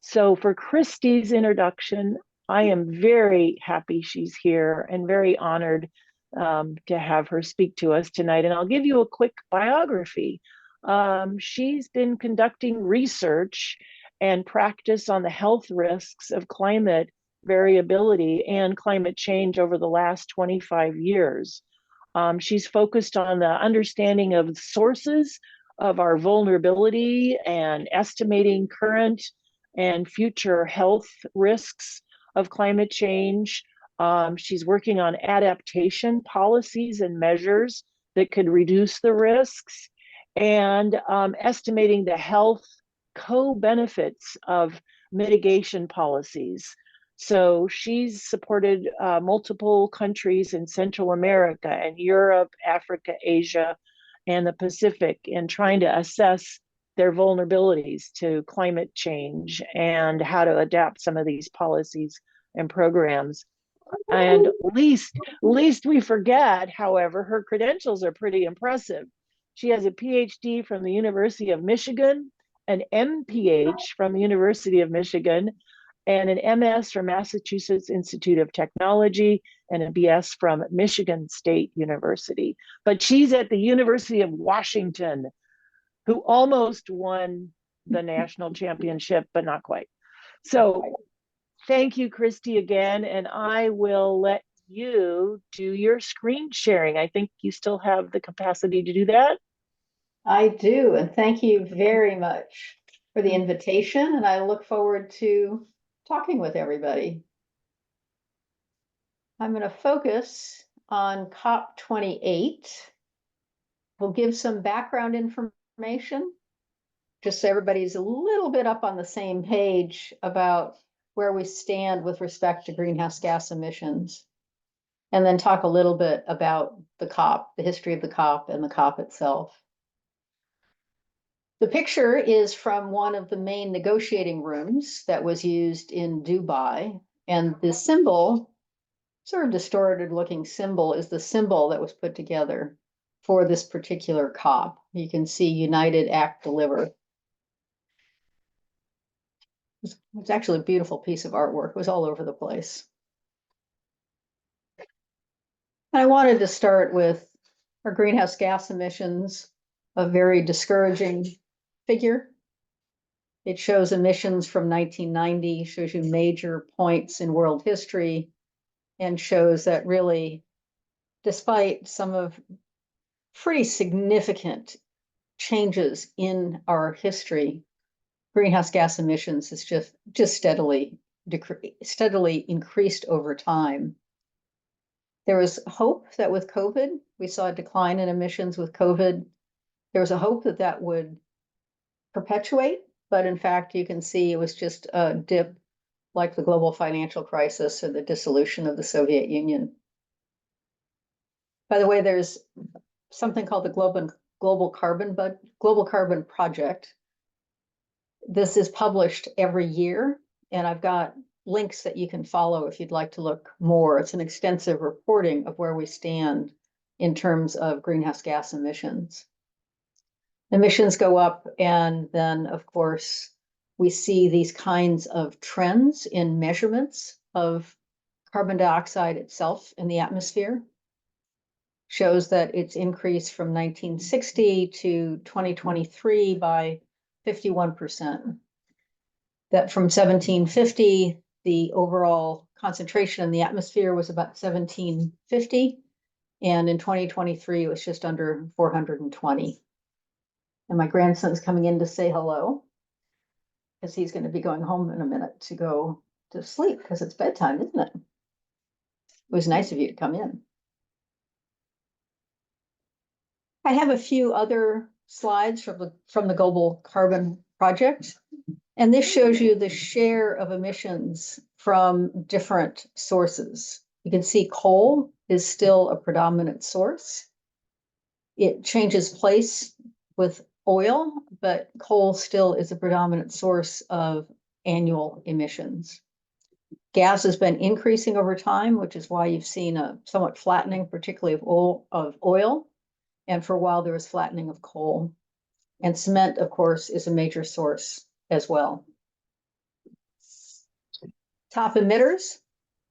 So for Kristie's introduction, I am very happy she's here and very honored to have her speak to us tonight. And I'll give you a quick biography. She's been conducting research and practice on the health risks of climate variability and climate change over the last 25 years. She's focused on the understanding of sources of our vulnerability and estimating current and future health risks of climate change. She's working on adaptation policies and measures that could reduce the risks, and estimating the health co-benefits of mitigation policies. So she's supported multiple countries in Central America and Europe, Africa, Asia, and the Pacific in trying to assess their vulnerabilities to climate change and how to adapt some of these policies and programs. And least we forget, however, her credentials are pretty impressive. She has a Ph.D. from the University of Michigan, an MPH from the University of Michigan, and an MS from Massachusetts Institute of Technology, and a BS from Michigan State University. But she's at the University of Washington, who almost won the national championship, but not quite. So thank you, Kristie, again, and I will let you do your screen sharing. I think you still have the capacity to do that. I do, and thank you very much for the invitation, and I look forward to talking with everybody. I'm going to focus on COP28. We'll give some background information, just so everybody's a little bit up on the same page about where we stand with respect to greenhouse gas emissions, and then talk a little bit about the COP, the history of the COP and the COP itself. The picture is from one of the main negotiating rooms that was used in Dubai, and the symbol, sort of distorted looking symbol, is the symbol that was put together for this particular COP. You can see United, Act, Deliver. It's actually a beautiful piece of artwork. It was all over the place. And I wanted to start with our greenhouse gas emissions, a very discouraging figure. It shows emissions from 1990, shows you major points in world history, and shows that really, despite some of pretty significant changes in our history, greenhouse gas emissions has just steadily increased over time. There was hope that with COVID, we saw a decline in emissions with COVID. There was a hope that that would perpetuate, but in fact, you can see it was just a dip like the global financial crisis or the dissolution of the Soviet Union. By the way, there's something called the Global Carbon Project. This is published every year, and I've got links that you can follow if you'd like to look more. It's an extensive reporting of where we stand in terms of greenhouse gas emissions. Emissions go up, and then, of course, we see these kinds of trends in measurements of carbon dioxide itself in the atmosphere. Shows that it's increased from 1960 to 2023 by 51%. That from 1750, the overall concentration in the atmosphere was about 1750, and in 2023, it was just under 420. And my grandson's coming in to say hello, because he's going to be going home in a minute to go to sleep, because it's bedtime, isn't it? It was nice of you to come in. I have a few other slides from the Global Carbon Project, and this shows you the share of emissions from different sources. You can see coal is still a predominant source. It changes place with oil, but coal still is a predominant source of annual emissions. Gas has been increasing over time, which is why you've seen a somewhat flattening, particularly of oil. And for a while, there was flattening of coal. And cement, of course, is a major source as well. Top emitters.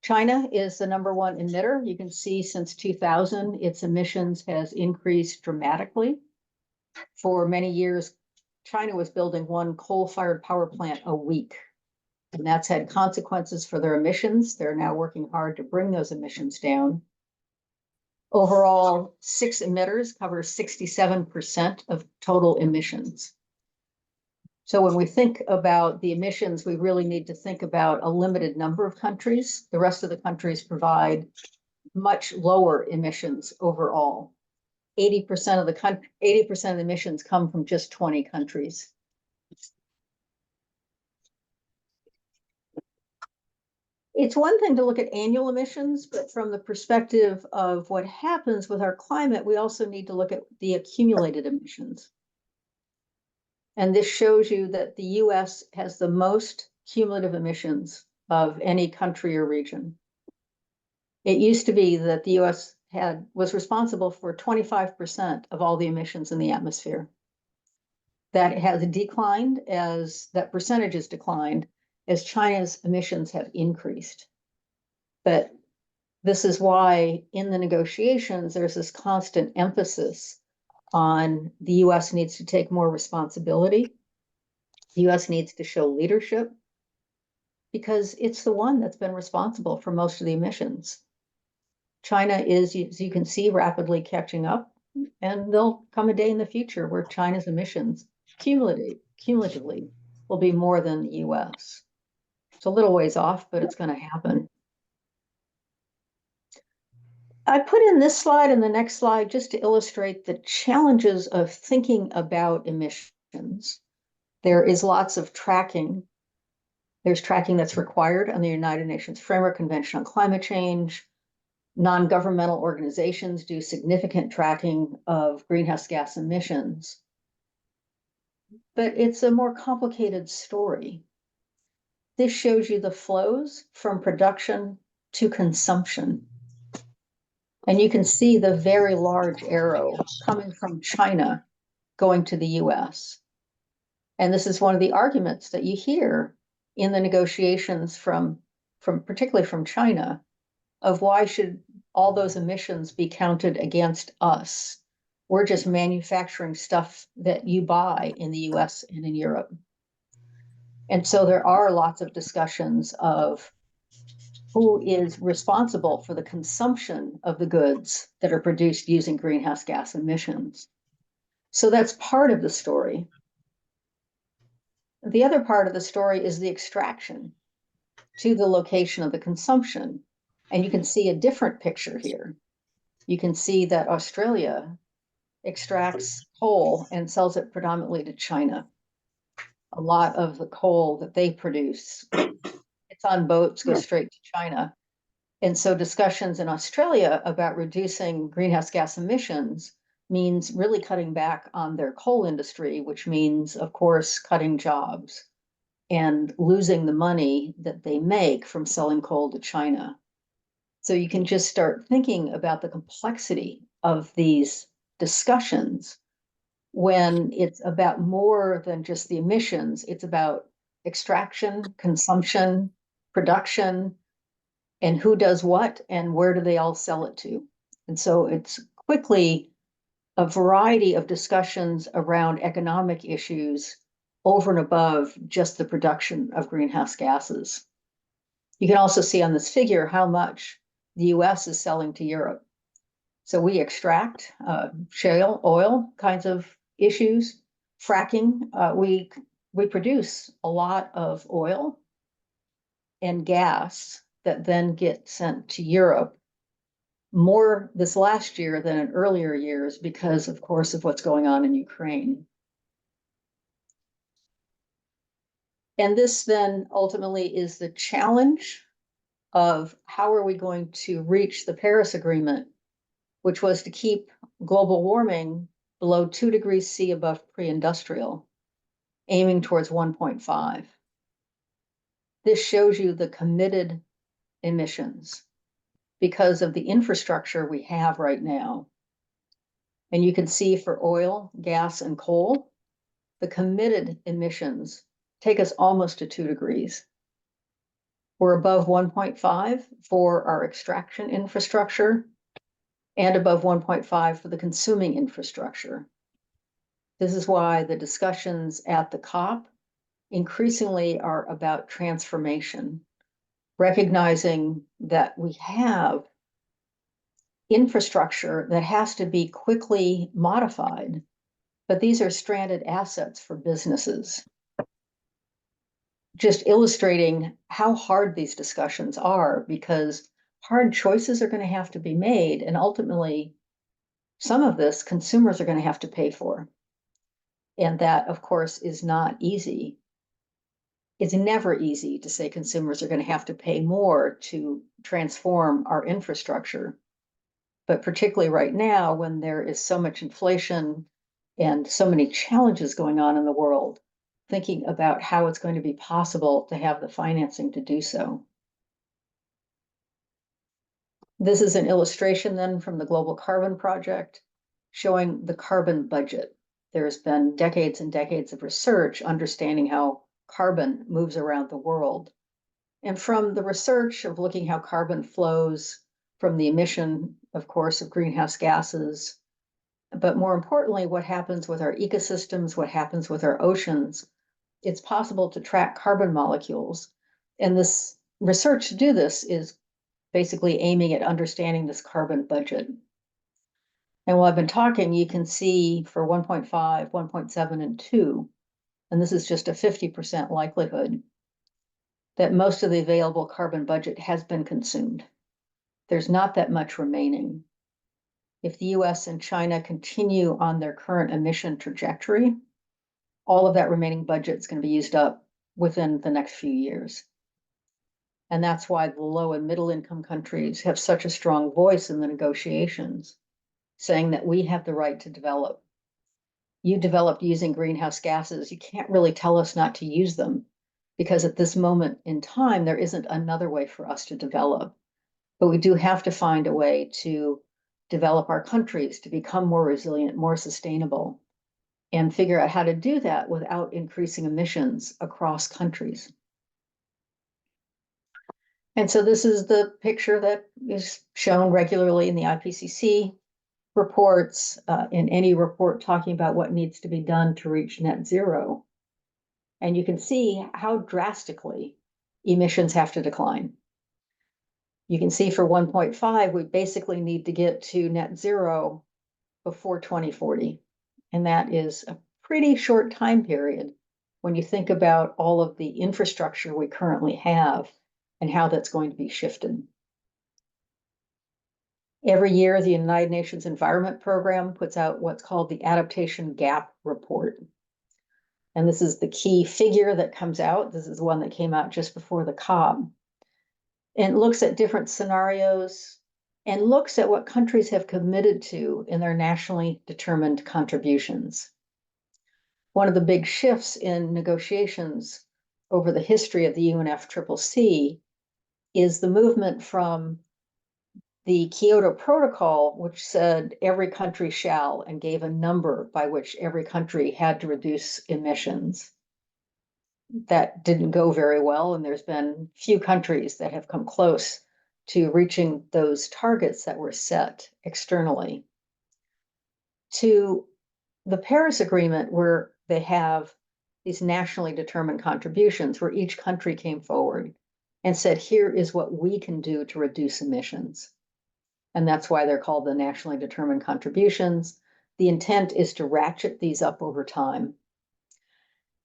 China is the #1 emitter. You can see since 2000, its emissions has increased dramatically. For many years, China was building one coal-fired power plant a week, and that's had consequences for their emissions. They're now working hard to bring those emissions down. Overall, 6 emitters cover 67% of total emissions. So when we think about the emissions, we really need to think about a limited number of countries. The rest of the countries provide much lower emissions overall. 80% of the emissions come from just 20 countries. It's one thing to look at annual emissions, but from the perspective of what happens with our climate, we also need to look at the accumulated emissions. And this shows you that the US has the most cumulative emissions of any country or region. It used to be that the US was responsible for 25% of all the emissions in the atmosphere. That has declined as that percentage has declined as China's emissions have increased. But this is why in the negotiations, there's this constant emphasis on the US needs to take more responsibility. The US needs to show leadership because it's the one that's been responsible for most of the emissions. China is, as you can see, rapidly catching up, and there'll come a day in the future where China's emissions cumulatively will be more than the US. It's a little ways off, but it's going to happen. I put in this slide and the next slide just to illustrate the challenges of thinking about emissions. There is lots of tracking. There's tracking that's required on the United Nations Framework Conven-tion on climate change. Non-governmental organizations do significant tracking of greenhouse gas emissions. But it's a more complicated story. This shows you the flows from production to consumption. And you can see the very large arrow coming from China going to the US. And this is one of the arguments that you hear in the negotiations from particularly from China, of why should all those emissions be counted against us? We're just manufacturing stuff that you buy in the US and in Europe. And so there are lots of discussions of who is responsible for the consumption of the goods that are produced using greenhouse gas emissions. So that's part of the story. The other part of the story is the extraction to the location of the consumption. And you can see a different picture here. You can see that Australia extracts coal and sells it predominantly to China. A lot of the coal that they produce, it's on boats, goes straight to China. And so discussions in Australia about reducing greenhouse gas emissions means really cutting back on their coal industry, which means, of course, cutting jobs and losing the money that they make from selling coal to China. So you can just start thinking about the complexity of these discussions when it's about more than just the emissions. It's about extraction, consumption, production, and who does what and where do they all sell it to. And so it's quickly a variety of discussions around economic issues over and above just the production of greenhouse gases. You can also see on this figure how much the US is selling to Europe. So we extract shale oil kinds of issues, fracking. We produce a lot of oil and gas that then get sent to Europe more this last year than in earlier years because, of course, of what's going on in Ukraine. And this then ultimately is the challenge of how are we going to reach the Paris Agreement, which was to keep global warming below 2 degrees C above pre-industrial, aiming towards 1.5. This shows you the committed emissions because of the infrastructure we have right now. And you can see for oil, gas, and coal, the committed emissions take us almost to 2 degrees. We're above 1.5 for our extraction infrastructure and above 1.5 for the consuming infrastructure. This is why the discussions at the COP increasingly are about transformation, recognizing that we have infrastructure that has to be quickly modified, but these are stranded assets for businesses. Just illustrating how hard these discussions are, because hard choices are going to have to be made, and ultimately, some of this consumers are going to have to pay for. And that, of course, is not easy. It's never easy to say consumers are going to have to pay more to transform our infrastructure. But particularly right now, when there is so much inflation and so many challenges going on in the world, thinking about how it's going to be possible to have the financing to do so. This is an illustration then from the Global Carbon Project showing the carbon budget. There's been decades and decades of research understanding how carbon moves around the world. And from the research of looking how carbon flows from the emission, of course, of greenhouse gases, but more importantly, what happens with our ecosystems, what happens with our oceans, it's possible to track carbon molecules. And this research to do this is basically aiming at understanding this carbon budget. And while I've been talking, you can see for 1.5, 1.7, and 2, and this is just a 50% likelihood, that most of the available carbon budget has been consumed. There's not that much remaining. If the US and China continue on their current emission trajectory, all of that remaining budget is going to be used up within the next few years. And that's why the low and middle income countries have such a strong voice in the negotiations, saying that we have the right to develop. You developed using greenhouse gases. You can't really tell us not to use them, because at this moment in time, there isn't another way for us to develop. But we do have to find a way to develop our countries to become more resilient, more sustainable, and figure out how to do that without increasing emissions across countries. And so this is the picture that is shown regularly in the IPCC reports, in any report talking about what needs to be done to reach net zero. And you can see how drastically emissions have to decline. You can see for 1.5, we basically need to get to net zero before 2040. And that is a pretty short time period when you think about all of the infrastructure we currently have and how that's going to be shifted. Every year, the United Nations Environment Program puts out what's called the Adaptation Gap Report. And this is the key figure that comes out. This is one that came out just before the COP. And it looks at different scenarios and looks at what countries have committed to in their nationally determined contributions. One of the big shifts in negotiations over the history of the UNFCCC is the movement from the Kyoto Protocol, which said every country shall, and gave a number by which every country had to reduce emissions. That didn't go very well, and there's been few countries that have come close to reaching those targets that were set externally. To the Paris Agreement, where they have these nationally determined contributions, where each country came forward and said, here is what we can do to reduce emissions. And that's why they're called the nationally determined contributions. The intent is to ratchet these up over time.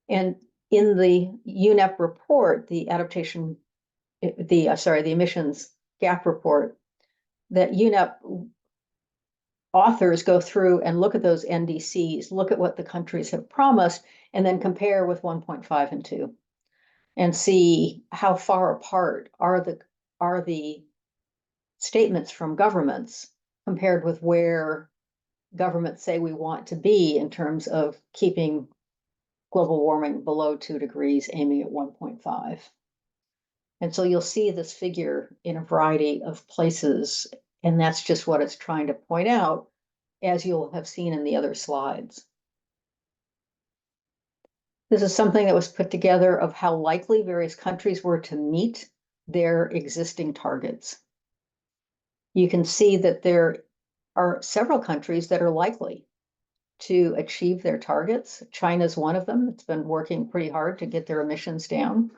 And in the UNEP report, the emissions gap report, that UNEP authors go through and look at those NDCs, look at what the countries have promised, and then compare with 1.5 and 2, and see how far apart are the statements from governments compared with where governments say we want to be in terms of keeping global warming below 2 degrees, aiming at 1.5. And so you'll see this figure in a variety of places, and that's just what it's trying to point out, as you'll have seen in the other slides. This is something that was put together of how likely various countries were to meet their existing targets. You can see that there are several countries that are likely to achieve their targets. China's one of them. It's been working pretty hard to get their emissions down.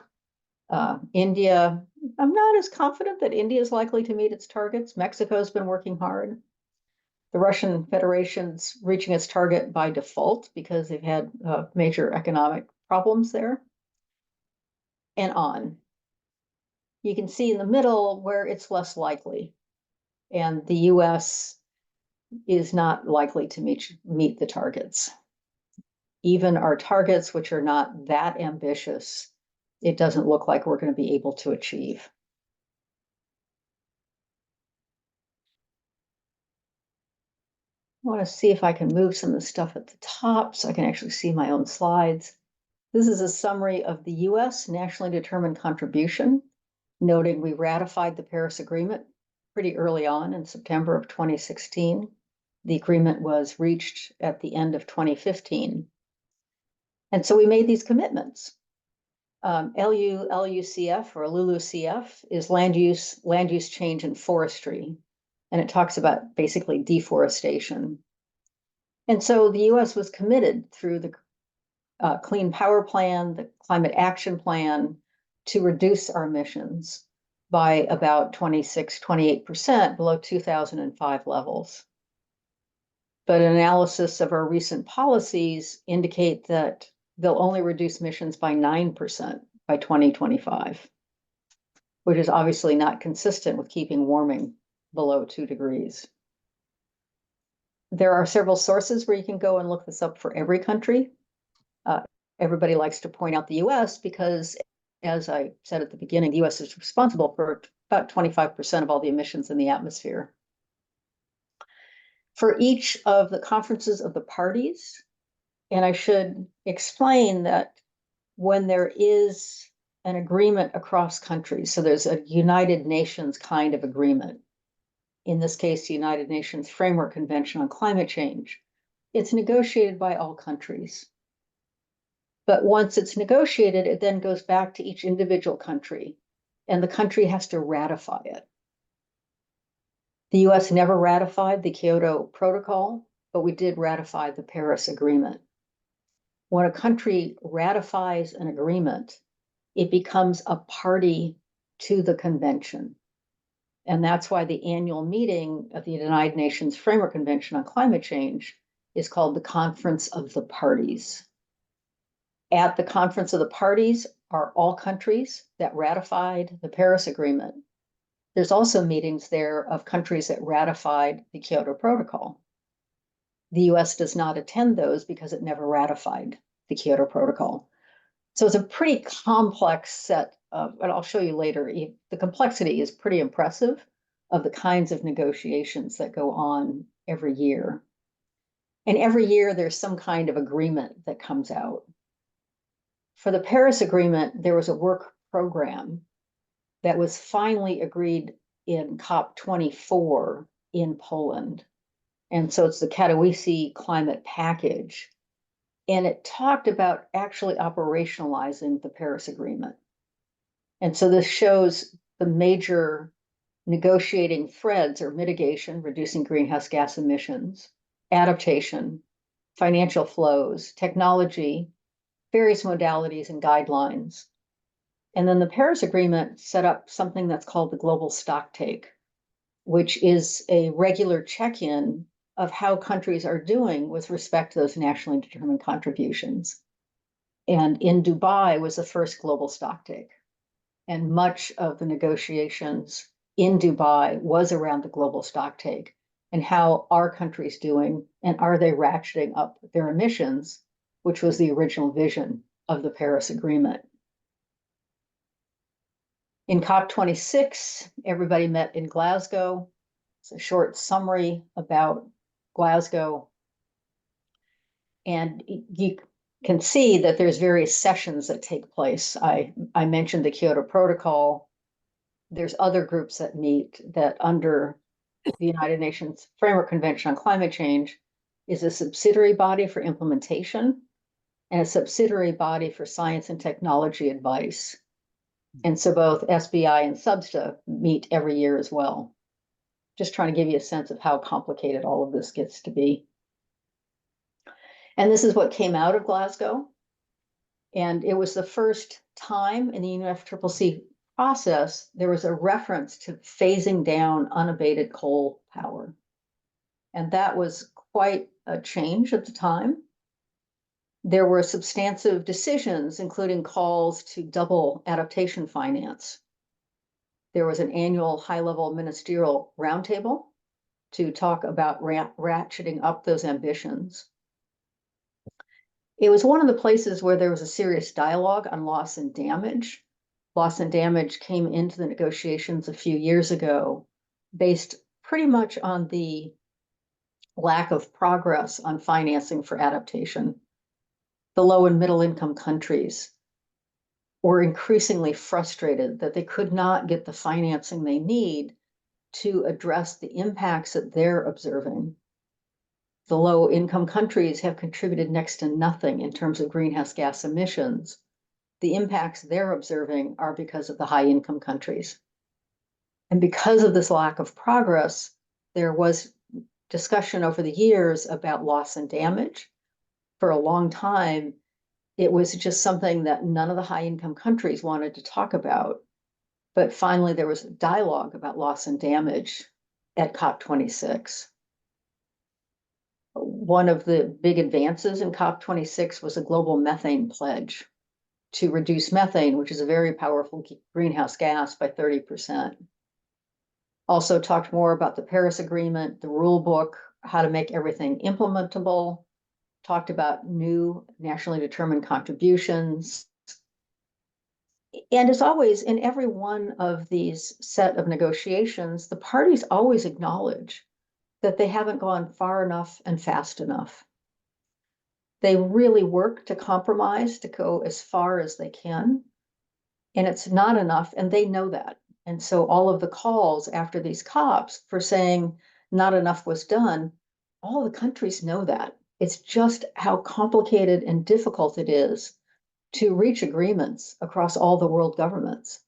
India, I'm not as confident that India is likely to meet its targets. Mexico's been working hard. The Russian Federation's reaching its target by default because they've had major economic problems there, and on. You can see in the middle where it's less likely, and the US is not likely to meet the targets. Even our targets, which are not that ambitious, it doesn't look like we're going to be able to achieve. I want to see if I can move some of the stuff at the top so I can actually see my own slides. This is a summary of the US nationally determined contribution, noting we ratified the Paris Agreement pretty early on in September of 2016. The agreement was reached at the end of 2015. And so we made these commitments. LUCF or LULUCF is land use change and forestry. And it talks about basically deforestation. And so the US was committed through the Clean Power Plan, the Climate Action Plan, to reduce our emissions by about 28% below 2005 levels. But an analysis of our recent policies indicate that they'll only reduce emissions by 9% by 2025, which is obviously not consistent with keeping warming below 2 degrees. There are several sources where you can go and look this up for every country. Everybody likes to point out the US because, as I said at the beginning, the US is responsible for about 25% of all the emissions in the atmosphere. For each of the conferences of the parties, and I should explain that when there is an agreement across countries, so there's a United Nations kind of agreement, in this case, the United Nations Framework Conven-tion on climate change, it's negotiated by all countries. But once it's negotiated, it then goes back to each individual country, and the country has to ratify it. The US never ratified the Kyoto Protocol, but we did ratify the Paris Agreement. When a country ratifies an agreement, it becomes a party to the convention. And that's why the annual meeting of the United Nations Framework Conven-tion on climate change is called the Conference of the Parties. At the Conference of the Parties are all countries that ratified the Paris Agreement. There's also meetings there of countries that ratified the Kyoto Protocol. The US does not attend those because it never ratified the Kyoto Protocol. So it's a pretty complex set of, and I'll show you later, the complexity is pretty impressive of the kinds of negotiations that go on every year. And every year there's some kind of agreement that comes out. For the Paris Agreement, there was a work program that was finally agreed in COP24 in Poland. And so it's the Katowice Climate Package. And it talked about actually operationalizing the Paris Agreement. And so this shows the major negotiating threads are mitigation, reducing greenhouse gas emissions, adaptation, financial flows, technology, various modalities and guidelines. And then the Paris Agreement set up something that's called the Global Stocktake, which is a regular check-in of how countries are doing with respect to those nationally determined contributions. And in Dubai was the first global stocktake. And much of the negotiations in Dubai was around the global stocktake and how are countries doing and are they ratcheting up their emissions, which was the original vision of the Paris Agreement. In COP26, everybody met in Glasgow. It's a short summary about Glasgow. And you can see that there's various sessions that take place. I mentioned the Kyoto Protocol. There's other groups that meet that under the United Nations Framework Conven-tion on climate change is a subsidiary body for implementation and a subsidiary body for science and technology advice. And so both SBI and SBSTA meet every year as well. Just trying to give you a sense of how complicated all of this gets to be. And this is what came out of Glasgow. And it was the first time in the UNFCCC process, there was a reference to phasing down unabated coal power. And that was quite a change at the time. There were substantive decisions, including calls to double adaptation finance. There was an annual high-level ministerial roundtable to talk about ratcheting up those ambitions. It was one of the places where there was a serious dialogue on loss and damage. Loss and damage came into the negotiations a few years ago, based pretty much on the lack of progress on financing for adaptation. The low and middle income countries were increasingly frustrated that they could not get the financing they need to address the impacts that they're observing. The low income countries have contributed next to nothing in terms of greenhouse gas emissions. The impacts they're observing are because of the high income countries. And because of this lack of progress, there was discussion over the years about loss and damage. For a long time, it was just something that none of the high income countries wanted to talk about. But finally, there was a dialogue about loss and damage at COP26. One of the big advances in COP26 was a global methane pledge to reduce methane, which is a very powerful greenhouse gas, by 30%. Also talked more about the Paris Agreement, the rule book, how to make everything implementable, talked about new nationally determined contributions. And as always, in every one of these set of negotiations, the parties always acknowledge that they haven't gone far enough and fast enough. They really work to compromise, to go as far as they can, and it's not enough, and they know that. And so all of the calls after these COPs for saying not enough was done, all the countries know that. It's just how complicated and difficult it is to reach agreements across all the world governments.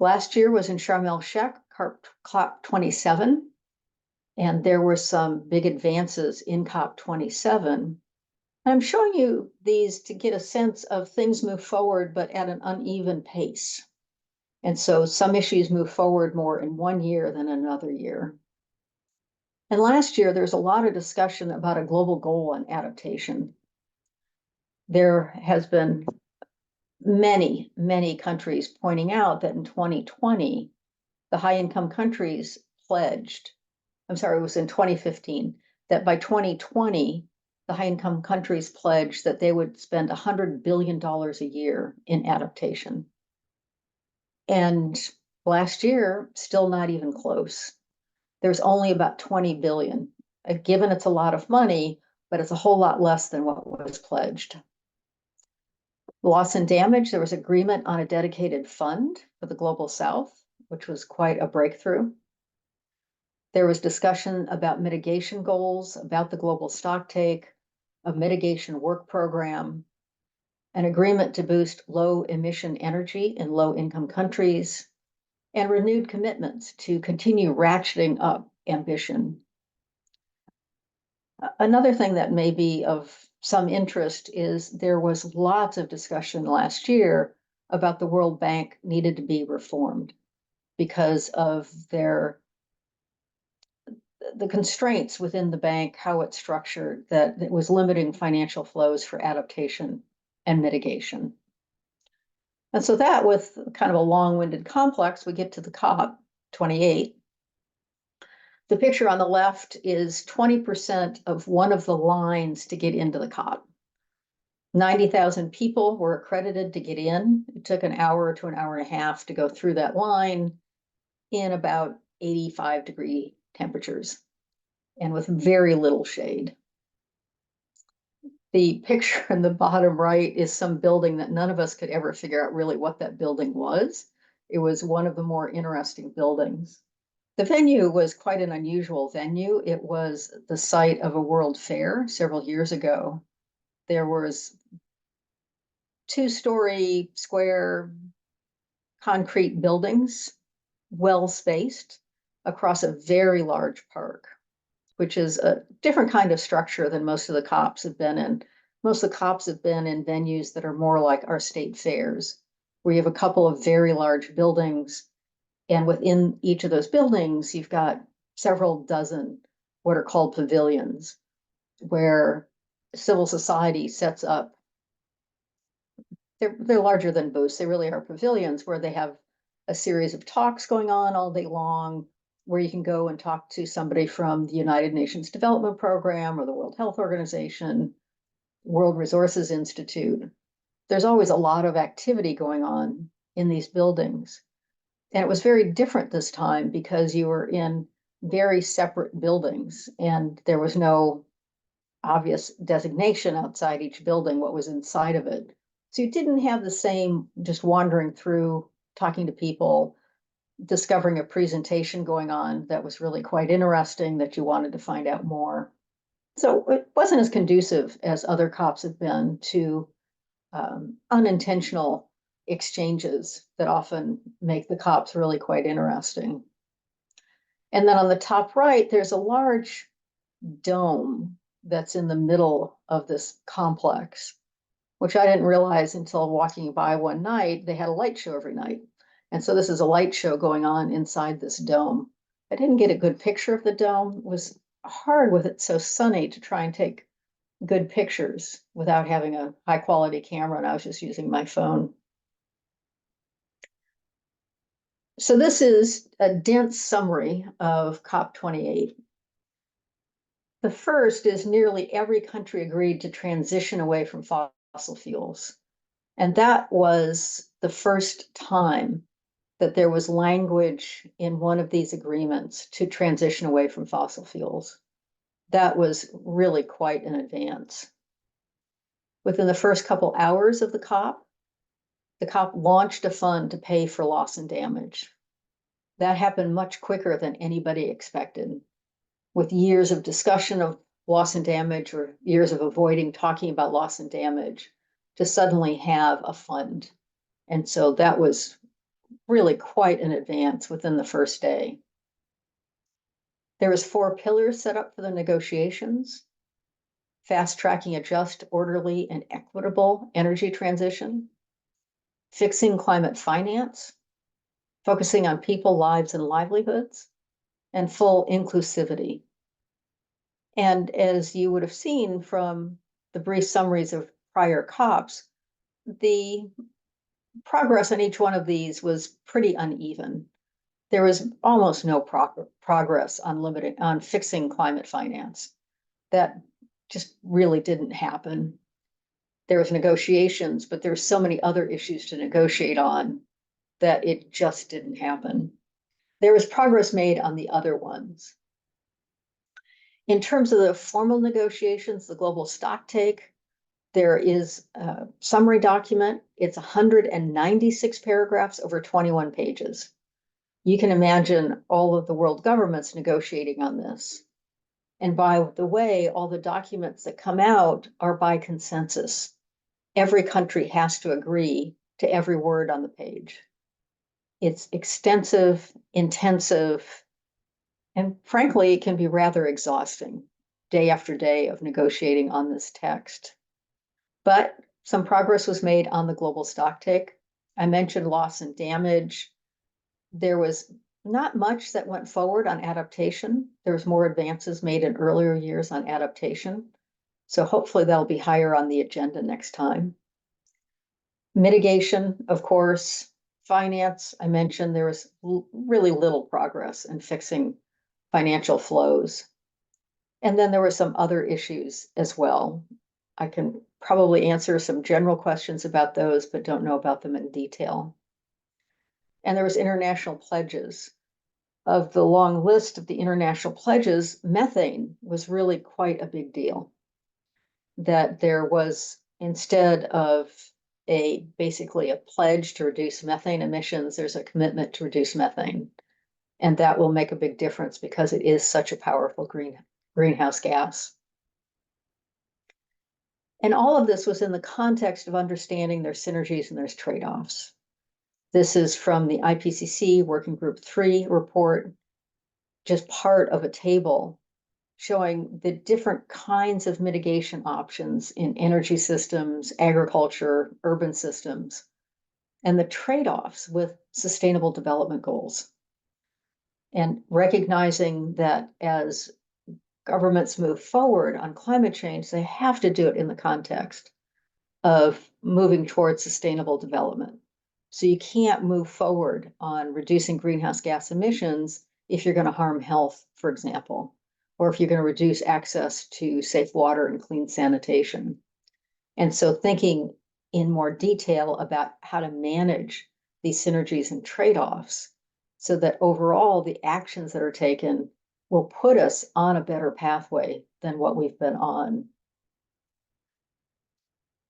Last year was in Sharm el-Sheikh, COP27, and there were some big advances in COP27. I'm showing you these to get a sense of things move forward, but at an uneven pace. And so some issues move forward more in one year than another year. And last year, there's a lot of discussion about a global goal on adaptation. There has been many, many countries pointing out that in 2020, the high-income countries pledged, it was in 2015, that by 2020, the high-income countries pledged that they would spend $100 billion a year in adaptation. And last year, still not even close. There's only about 20 billion. Given it's a lot of money, but it's a whole lot less than what was pledged. Loss and damage, there was agreement on a dedicated fund for the Global South, which was quite a breakthrough. There was discussion about mitigation goals, about the global stocktake, a mitigation work program, an agreement to boost low emission energy in low income countries, and renewed commitments to continue ratcheting up ambition. Another thing that may be of some interest is there was lots of discussion last year about the World Bank needed to be reformed because of the constraints within the bank, how it's structured, that it was limiting financial flows for adaptation and mitigation. And so that, with kind of a long-winded complex, we get to the COP28. The picture on the left is 20% of one of the lines to get into the COP. 90,000 people were accredited to get in. It took an hour to an hour and a half to go through that line in about 85-degree temperatures and with very little shade. The picture in the bottom right is some building that none of us could ever figure out really what that building was. It was one of the more interesting buildings. The venue was quite an unusual venue. It was the site of a World Fair several years ago. There was 2-story square concrete buildings, well spaced across a very large park, which is a different kind of structure than most of the COPs have been in. Most of the COPs have been in venues that are more like our state fairs, where you have a couple of very large buildings, and within each of those buildings, you've got several dozen what are called pavilions, where civil society sets up. They're larger than booths. They really are pavilions where they have a series of talks going on all day long, where you can go and talk to somebody from the United Nations Development Program or the World Health Organization, World Resources Institute. There's always a lot of activity going on in these buildings. And it was very different this time because you were in very separate buildings and there was no obvious designation outside each building, what was inside of it. So you didn't have the same just wandering through, talking to people, discovering a presentation going on that was really quite interesting that you wanted to find out more. So it wasn't as conducive as other COPs have been to unintentional exchanges that often make the COPs really quite interesting. And then on the top right, there's a large dome that's in the middle of this complex, which I didn't realize until walking by one night. They had a light show every night. And so this is a light show going on inside this dome. I didn't get a good picture of the dome. It was hard with it so sunny to try and take good pictures without having a high quality camera, and I was just using my phone. So this is a dense summary of COP28. The first is nearly every country agreed to transition away from fossil fuels. And that was the first time that there was language in one of these agreements to transition away from fossil fuels. That was really quite an advance. Within the first couple hours of the COP launched a fund to pay for loss and damage. That happened much quicker than anybody expected. With years of discussion of loss and damage or years of avoiding talking about loss and damage, to suddenly have a fund. And so that was really quite an advance within the first day. There was 4 pillars set up for the negotiations: fast tracking a just, orderly, and equitable energy transition, fixing climate finance, focusing on people, lives, and livelihoods, and full inclusivity. And as you would have seen from the brief summaries of prior COPs, the progress on each one of these was pretty uneven. There was almost no progress on fixing climate finance. That just really didn't happen. There was negotiations, but there's so many other issues to negotiate on that it just didn't happen. There was progress made on the other ones. In terms of the formal negotiations, the global stocktake, there is a summary document. It's 196 paragraphs over 21 pages. You can imagine all of the world governments negotiating on this. And by the way, all the documents that come out are by consensus. Every country has to agree to every word on the page. It's extensive, intensive, and frankly, it can be rather exhausting, day after day of negotiating on this text. But some progress was made on the global stocktake. I mentioned loss and damage. There was not much that went forward on adaptation. There was more advances made in earlier years on adaptation. So hopefully that'll be higher on the agenda next time. Mitigation, of course. Finance, I mentioned there was really little progress in fixing financial flows. And then there were some other issues as well. I can probably answer some general questions about those, but don't know about them in detail. And there was international pledges. Of the long list of the international pledges, methane was really quite a big deal. That there was, instead of basically a pledge to reduce methane emissions, there's a commitment to reduce methane. And that will make a big difference because it is such a powerful greenhouse gas. And all of this was in the context of understanding there's synergies and there's trade-offs. This is from the IPCC Working Group 3 report, just part of a table showing the different kinds of mitigation options in energy systems, agriculture, urban systems, and the trade-offs with sustainable development goals. And recognizing that as governments move forward on climate change, they have to do it in the context of moving towards sustainable development. So you can't move forward on reducing greenhouse gas emissions if you're going to harm health, for example, or if you're going to reduce access to safe water and clean sanitation. And so thinking in more detail about how to manage these synergies and trade-offs so that overall the actions that are taken will put us on a better pathway than what we've been on.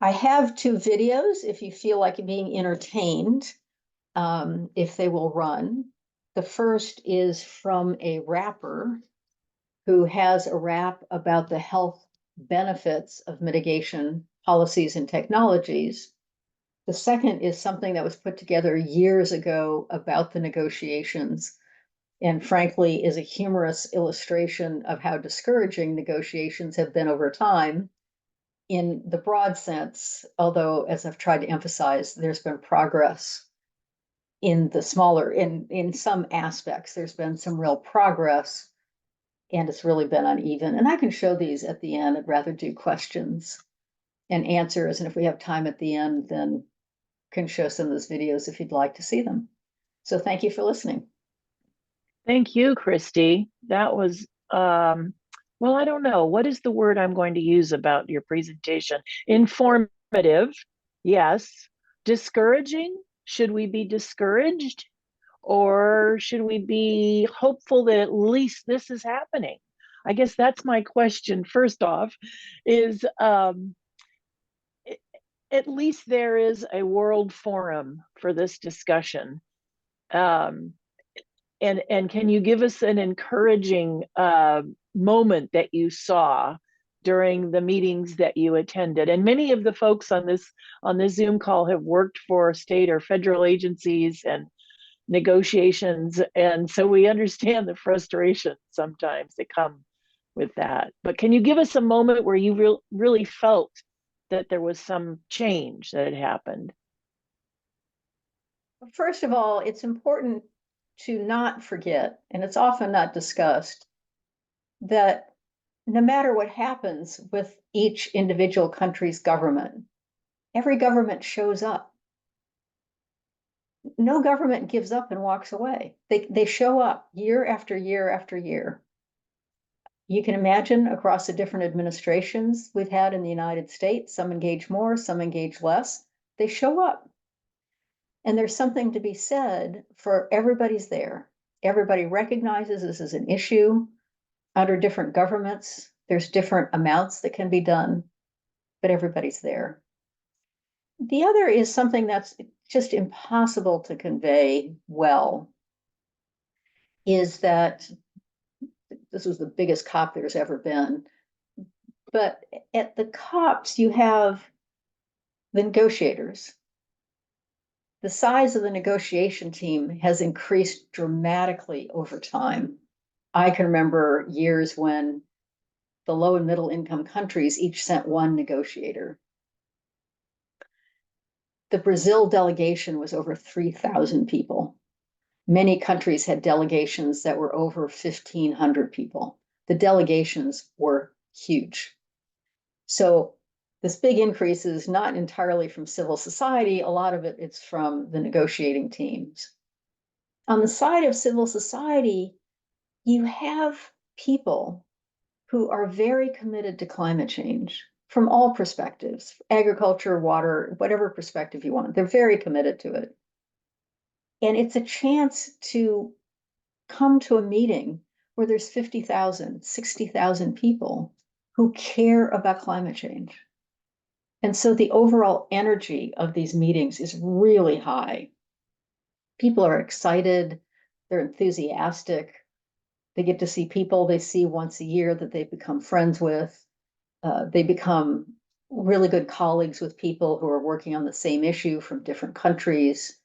I have 2 videos if you feel like being entertained, if they will run. The first is from a rapper who has a rap about the health benefits of mitigation policies and technologies. The second is something that was put together years ago about the negotiations, and frankly is a humorous illustration of how discouraging negotiations have been over time in the broad sense, although, as I've tried to emphasize, there's been progress in the smaller, in some aspects, there's been some real progress, and it's really been uneven. And I can show these at the end. I'd rather do questions and answers. And if we have time at the end, then can show some of those videos if you'd like to see them. So thank you for listening. Thank you, Kristie. That was, well, I don't know. What is the word I'm going to use about your presentation? Informative, yes. Discouraging? Should we be discouraged? Or should we be hopeful that at least this is happening? I guess that's my question. First off, is at least there is a world forum for this discussion. And can you give us an encouraging moment that you saw during the meetings that you attended? And many of the folks on this Zoom call have worked for state or federal agencies and negotiations, and so we understand the frustration sometimes that come with that. But can you give us a moment where you really felt that there was some change that had happened? First of all, it's important to not forget, and it's often not discussed, that no matter what happens with each individual country's government, every government shows up. No government gives up and walks away. They show up year after year after year. You can imagine across the different administrations we've had in the United States, some engage more, some engage less. They show up. And there's something to be said for everybody's there. Everybody recognizes this is an issue. Under different governments, there's different amounts that can be done, but everybody's there. The other is something that's just impossible to convey well, is that this was the biggest COP there's ever been. But at the COPs, you have the negotiators. The size of the negotiation team has increased dramatically over time. I can remember years when the low and middle income countries each sent 1 negotiator. The Brazil delegation was over 3,000 people. Many countries had delegations that were over 1,500 people. The delegations were huge. So this big increase is not entirely from civil society. A lot of it's from the negotiating teams. On the side of civil society, you have people who are very committed to climate change from all perspectives, agriculture, water, whatever perspective you want. They're very committed to it. And it's a chance to come to a meeting where there's 50,000, 60,000 people who care about climate change. And so the overall energy of these meetings is really high. People are excited, they're enthusiastic, they get to see people they see once a year that they've become friends with. They become really good colleagues with people who are working on the same issue from different countries.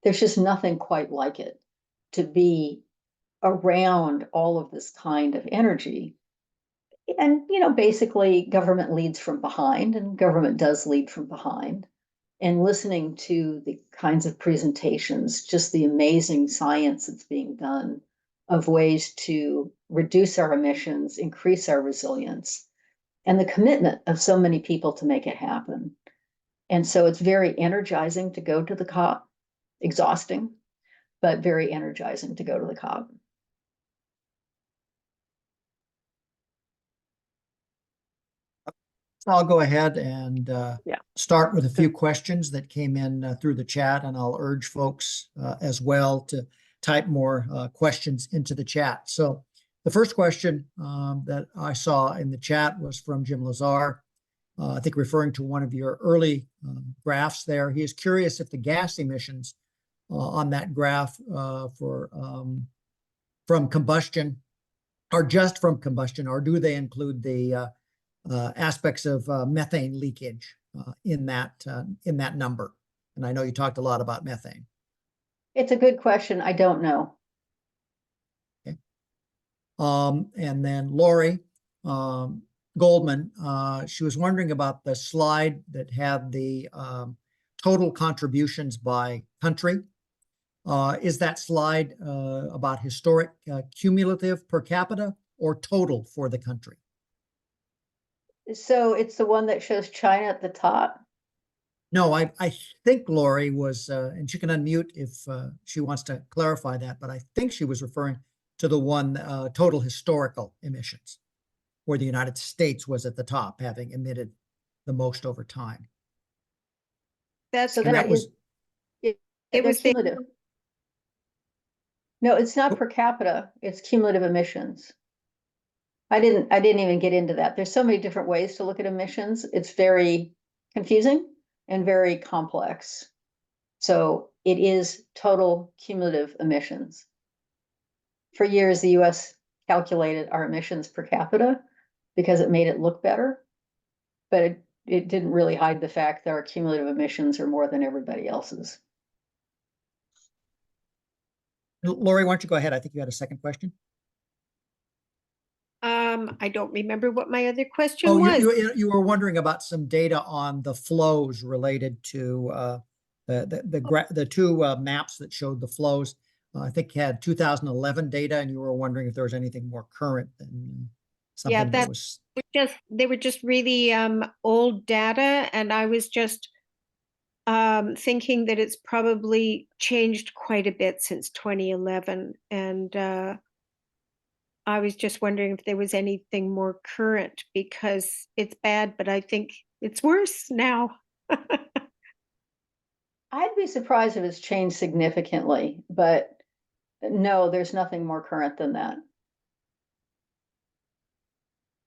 There's just nothing quite like it to be around all of this kind of energy. And, basically government leads from behind, and government does lead from behind. And listening to the kinds of presentations, just the amazing science that's being done of ways to reduce our emissions, increase our resilience, and the commitment of so many people to make it happen. And so it's very energizing to go to the COP, exhausting, but very energizing to go to the COP. I'll go ahead and Yeah. start with a few questions that came in through the chat, and I'll urge folks as well to type more questions into the chat. So the first question that I saw in the chat was from Jim Lazar, I think referring to one of your early graphs there. He is curious if the gas emissions on that graph from combustion are just from combustion, or do they include the aspects of methane leakage in that number? And I know you talked a lot about methane. It's a good question. I don't know. Okay. And then Lori Goldman, she was wondering about the slide that had the total contributions by country. Is that slide about historic cumulative per capita or total for the country? So it's the one that shows China at the top. No, I think Lori was, and she can unmute if she wants to clarify that, but I think she was referring to the one total historical emissions, where the United States was at the top, having emitted the most over time. That's So And that that was, it was cumulative. No, it's not Oh. per capita. It's cumulative emissions. I didn't even get into that. There's so many different ways to look at emissions. It's very confusing and very complex. So it is total cumulative emissions. For years, the US calculated our emissions per capita because it made it look better, but it didn't really hide the fact that our cumulative emissions are more than everybody else's. Lori, why don't you go ahead? I think you had a second question. I don't remember what my other question Oh, was. you were wondering about some data on the flows related to the two maps that showed the flows. I think had 2011 data, and you were wondering if there was anything more current than something that was. They were just really old data, and I was just thinking that it's probably changed quite a bit since 2011, and I was just wondering if there was anything more current, because it's bad, but I think it's worse now. I'd be surprised if it's changed significantly, but no, there's nothing more current than that.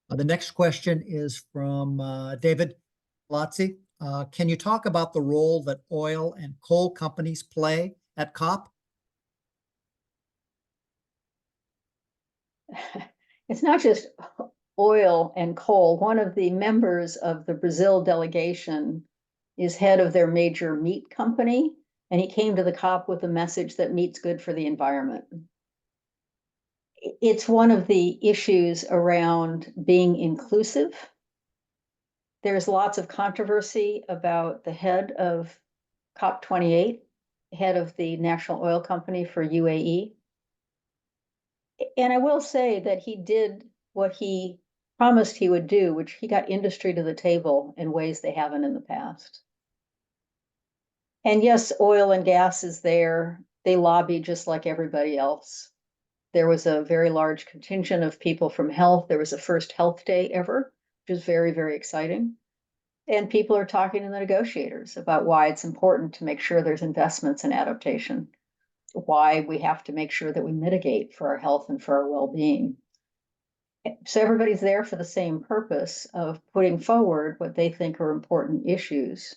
The next question is from David Lotzi. Can you talk about the role that oil and coal companies play at COP? It's not just oil and coal. One of the members of the Brazil delegation is head of their major meat company, and he came to the COP with a message that meat's good for the environment. It's one of the issues around being inclusive. There's lots of controversy about the head of COP28, head of the national oil company for UAE. And I will say that he did what he promised he would do, which he got industry to the table in ways they haven't in the past. And yes, oil and gas is there. They lobby just like everybody else. There was a very large contingent of people from health. There was the first health day ever, which is very, very exciting. And people are talking to the negotiators about why it's important to make sure there's investments in adaptation, why we have to make sure that we mitigate for our health and for our well-being. So everybody's there for the same purpose of putting forward what they think are important issues.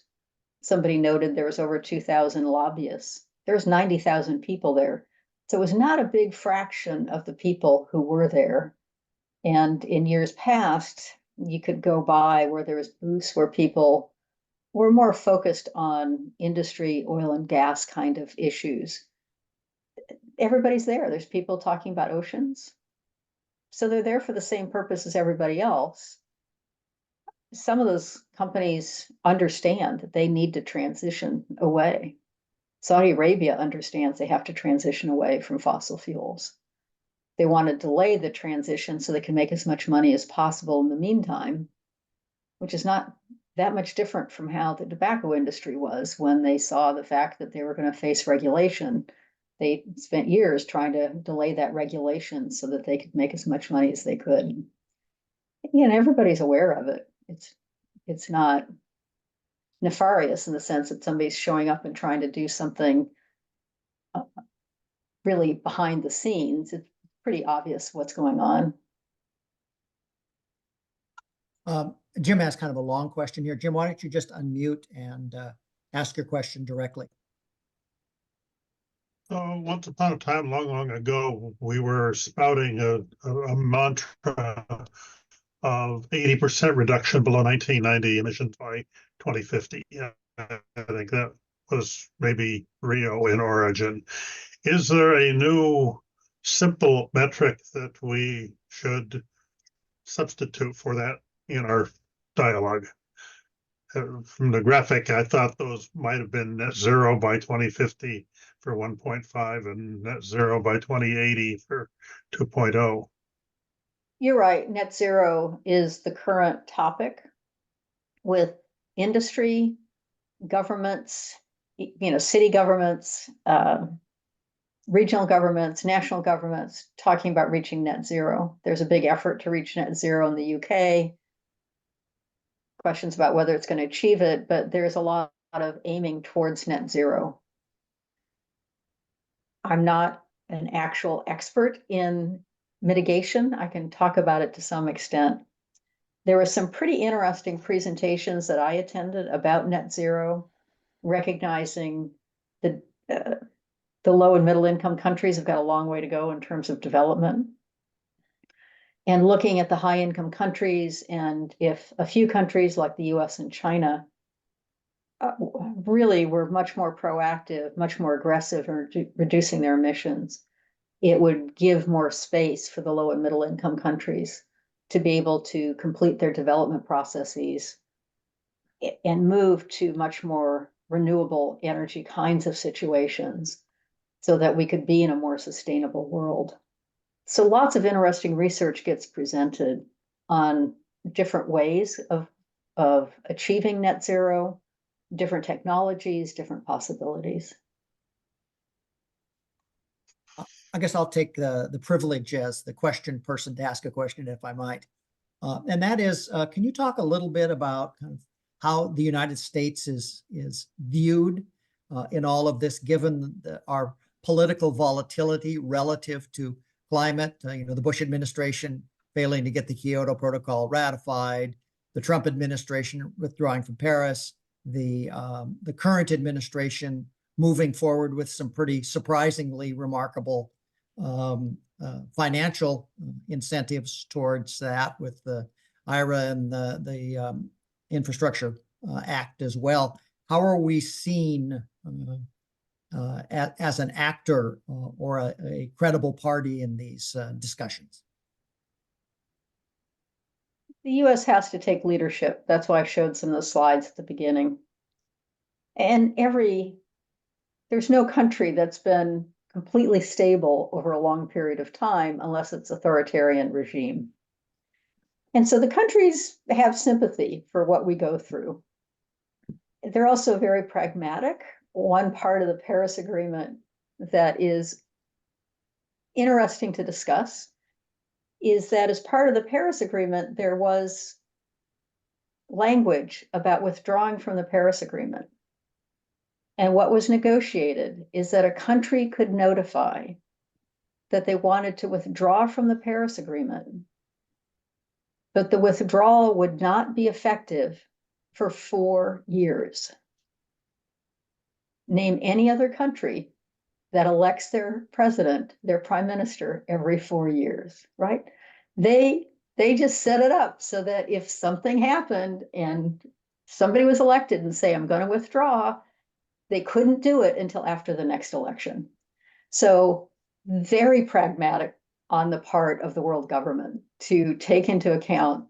Somebody noted there was over 2,000 lobbyists. There's 90,000 people there. So it was not a big fraction of the people who were there. And in years past, you could go by where there was booths where people were more focused on industry, oil and gas kind of issues. Everybody's there. There's people talking about oceans. So they're there for the same purpose as everybody else. Some of those companies understand that they need to transition away. Saudi Arabia understands they have to transition away from fossil fuels. They want to delay the transition so they can make as much money as possible in the meantime, which is not that much different from how the tobacco industry was when they saw the fact that they were going to face regulation. They spent years trying to delay that regulation so that they could make as much money as they could. You know, everybody's aware of it. It's not nefarious in the sense that somebody's showing up and trying to do something really behind the scenes. It's pretty obvious what's going on. Jim has kind of a long question here. Jim, why don't you just unmute and ask your question directly? Once upon a time, long ago, we were spouting a mantra of 80% reduction below 1990 emissions by 2050. Yeah, I think that was maybe Rio in origin. Is there a new simple metric that we should substitute for that in our dialogue? From the graphic, I thought those might have been net zero by 2050 for 1.5 and net zero by 2080 for 2.0. You're right. Net zero is the current topic with industry, governments, you know, city governments, regional governments, national governments talking about reaching net zero. There's a big effort to reach net zero in the UK. Questions about whether it's going to achieve it, but there's a lot of aiming towards net zero. I'm not an actual expert in mitigation. I can talk about it to some extent. There were some pretty interesting presentations that I attended about net zero, recognizing the low and middle income countries have got a long way to go in terms of development. And looking at the high income countries, and if a few countries like the US and China really were much more proactive, much more aggressive in reducing their emissions, it would give more space for the low and middle income countries to be able to complete their development processes and move to much more renewable energy kinds of situations so that we could be in a more sustainable world. So lots of interesting research gets presented on different ways of achieving net zero, different technologies, different possibilities. I guess I'll take the privilege as the question person to ask a question, if I might. And that is, can you talk a little bit about kind of how the United States is viewed in all of this, given our political volatility relative to climate? You know, the Bush administration failing to get the Kyoto Protocol ratified, the Trump administration withdrawing from Paris, the current administration moving forward with some pretty surprisingly remarkable financial incentives towards that, with the IRA and the Infrastructure Act as well. How are we seen as an actor or a credible party in these discussions? The US has to take leadership. That's why I showed some of the slides at the beginning. And there's no country that's been completely stable over a long period of time unless it's authoritarian regime. And so the countries have sympathy for what we go through. They're also very pragmatic. One part of the Paris Agreement that is interesting to discuss is that as part of the Paris Agreement, there was language about withdrawing from the Paris Agreement. And what was negotiated is that a country could notify that they wanted to withdraw from the Paris Agreement, but the withdrawal would not be effective for 4 years. Name any other country that elects their president, their prime minister, every 4 years, right? They They just set it up so that if something happened and somebody was elected and say, I'm going to withdraw, they couldn't do it until after the next election. So very pragmatic on the part of the world government to take into account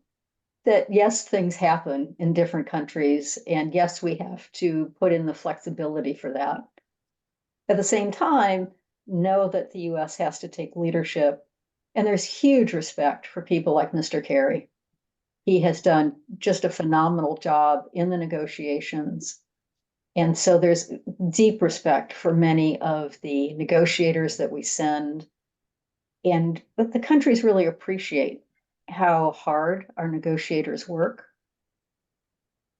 that, yes, things happen in different countries, and yes, we have to put in the flexibility for that. At the same time, know that the US has to take leadership. And there's huge respect for people like Mr. Kerry. He has done just a phenomenal job in the negotiations. And so there's deep respect for many of the negotiators that we send. But the countries really appreciate how hard our negotiators work,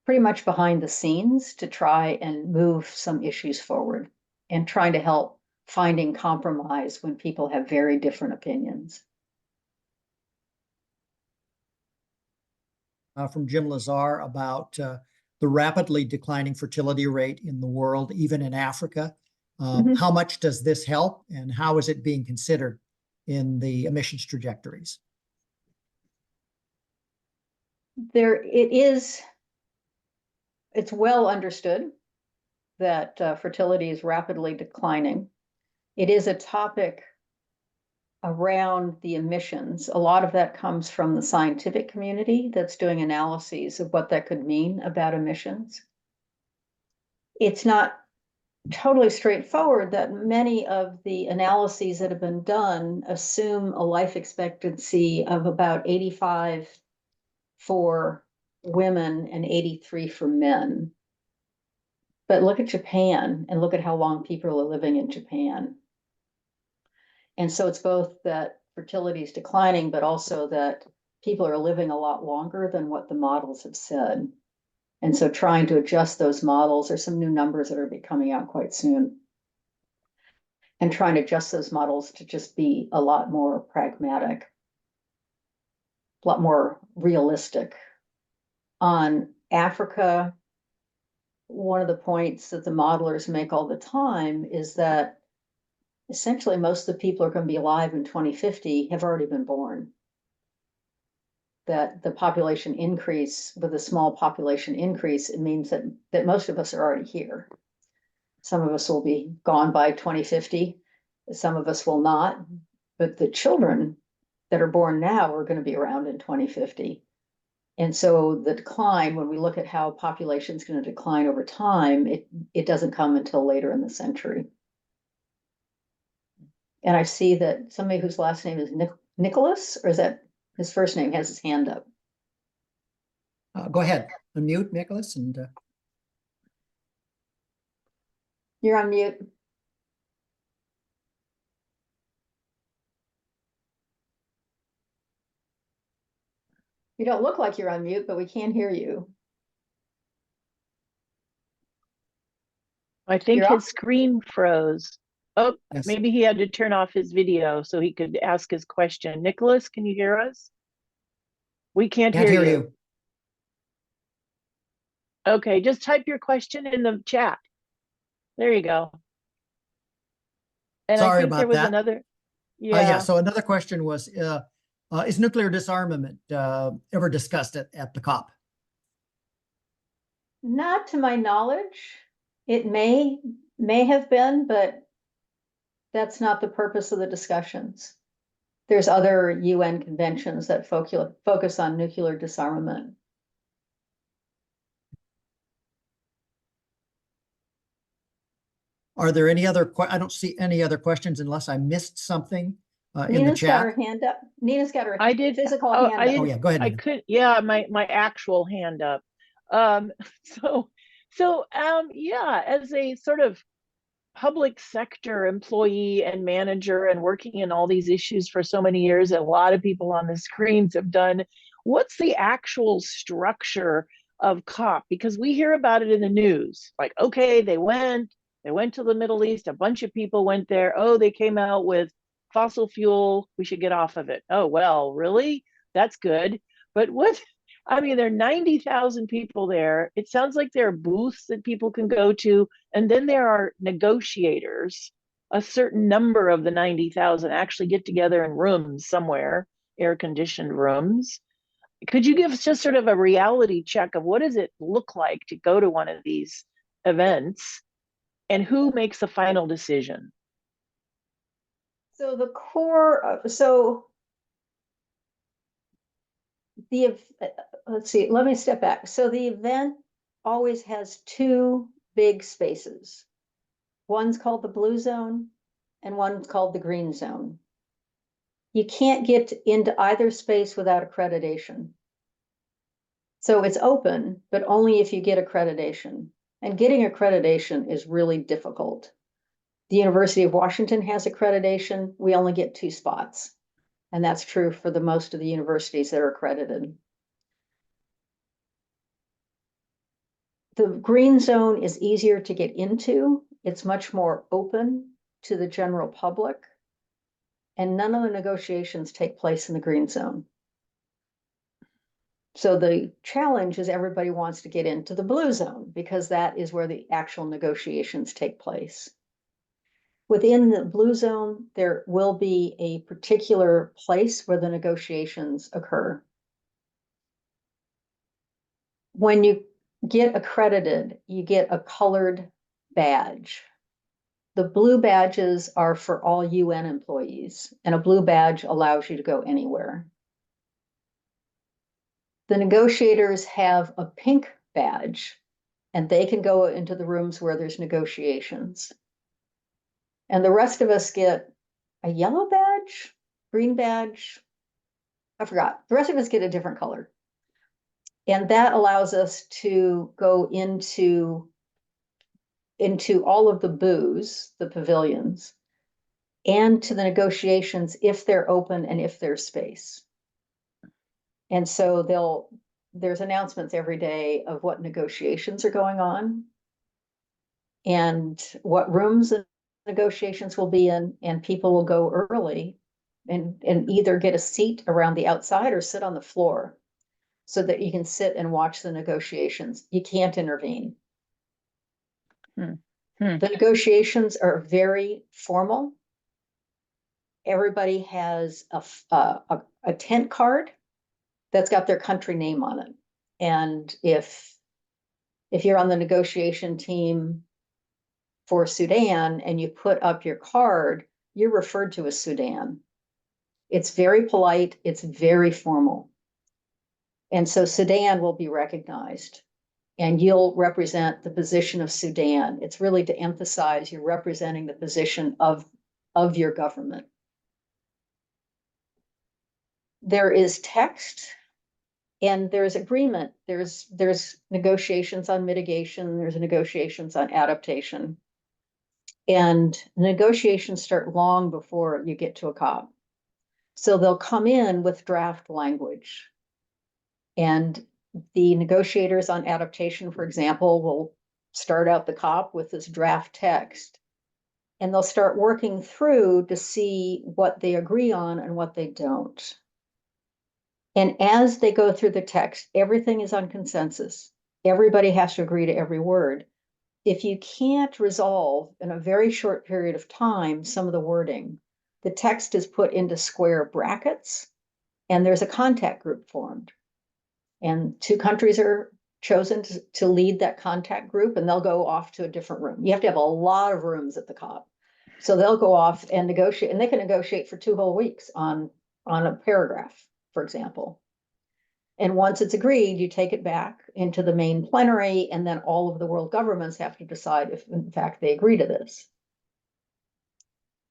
pretty much behind the scenes, to try and move some issues forward and trying to help finding compromise when people have very different opinions. From Jim Lazar about the rapidly declining fertility rate in the world, even in Africa. How much does this help, and how is it being considered in the emissions trajectories? It's well understood that fertility is rapidly declining. It is a topic around the emissions. A lot of that comes from the scientific community that's doing analyses of what that could mean about emissions. It's not totally straightforward that many of the analyses that have been done assume a life expectancy of about 85 for women and 83 for men. But look at Japan and look at how long people are living in Japan. And so it's both that fertility is declining, but also that people are living a lot longer than what the models have said. And so trying to adjust those models, there's some new numbers that are coming out quite soon. And trying to adjust those models to just be a lot more pragmatic, a lot more realistic. On Africa, one of the points that the modelers make all the time is that essentially most of the people who are going to be alive in 2050 have already been born. That the population increase, with a small population increase, it means that most of us are already here. Some of us will be gone by 2050, some of us will not, but the children that are born now are going to be around in 2050. And so the decline, when we look at how population is going to decline over time, it doesn't come until later in the century. And I see that somebody whose last name is Nicholas, or is that his first name, has his hand up. Go ahead, unmute Nicholas. And You're on mute. You don't look like you're on mute, but we can't hear you. I think You're his off? screen froze. Oh, yes. maybe he had to turn off his video so he could ask his question. Nicholas, can you hear us? We can't Can't hear hear you. you. Okay, just type your question in the chat. There you go. And Sorry I think there about was that. another. Yeah. Yeah. So another question was, is nuclear disarmament ever discussed at the COP? Not to my knowledge. It may have been, but that's not the purpose of the discussions. There's other UN conventions that focus on nuclear disarmament. Are there any other, I don't see any other questions unless I missed something in the Nina's got chat. her hand up. Nina's got her I did. physical Oh, hand I up. did. Oh yeah, go ahead, I Nina. could. Yeah, my actual hand up. So yeah, as a sort of public sector employee and manager and working in all these issues for so many years, a lot of people on the screens have done, what's the actual structure of COP? Because we hear about it in the news, like, okay, they went to the Middle East, a bunch of people went there, oh, they came out with fossil fuel, we should get off of it. Oh, well, really? That's good. But what, I mean, there are 90,000 people there. It sounds like there are booths that people can go to. And then there are negotiators. A certain number of the 90,000 actually get together in rooms somewhere air-conditioned rooms. Could you give us just sort of a reality check of what does it look like to go to one of these events, and who makes the final decision? So the core, let's see, let me step back. So the event always has two big spaces. One's called the blue zone and one's called the green zone. You can't get into either space without accreditation. So it's open, but only if you get accreditation. And getting accreditation is really difficult. The University of Washington has accreditation. We only get 2 spots. And that's true for the most of the universities that are accredited. The green zone is easier to get into. It's much more open to the general public. And none of the negotiations take place in the green zone. So the challenge is everybody wants to get into the blue zone because that is where the actual negotiations take place. Within the blue zone, there will be a particular place where the negotiations occur. When you get accredited, you get a colored badge. The blue badges are for all UN employees, and a blue badge allows you to go anywhere. The negotiators have a pink badge, and they can go into the rooms where there's negotiations. And the rest of us get a yellow badge, green badge. I forgot. The rest of us get a different color. And that allows us to go into all of the booths, the pavilions, and to the negotiations if they're open and if there's space. And so there's announcements every day of what negotiations are going on and what rooms the negotiations will be in, and people will go early and either get a seat around the outside or sit on the floor so that you can sit and watch the negotiations. You can't intervene. The negotiations are very formal. Everybody has a tent card that's got their country name on it. And if you're on the negotiation team for Sudan and you put up your card, you're referred to as Sudan. It's very polite, it's very formal. And so Sudan will be recognized and you'll represent the position of Sudan. It's really to emphasize you're representing the position of your government. There is text and there's agreement. There's negotiations on mitigation, there's negotiations on adaptation. And negotiations start long before you get to a COP. So they'll come in with draft language. And the negotiators on adaptation, for example, will start out the COP with this draft text. And they'll start working through to see what they agree on and what they don't. And as they go through the text, everything is on consensus. Everybody has to agree to every word. If you can't resolve in a very short period of time some of the wording, the text is put into square brackets and there's a contact group formed. And 2 countries are chosen to lead that contact group, and they'll go off to a different room. You have to have a lot of rooms at the COP. So they'll go off and negotiate, and they can negotiate for 2 whole weeks on a paragraph, for example. And once it's agreed, you take it back into the main plenary, and then all of the world governments have to decide if, in fact, they agree to this.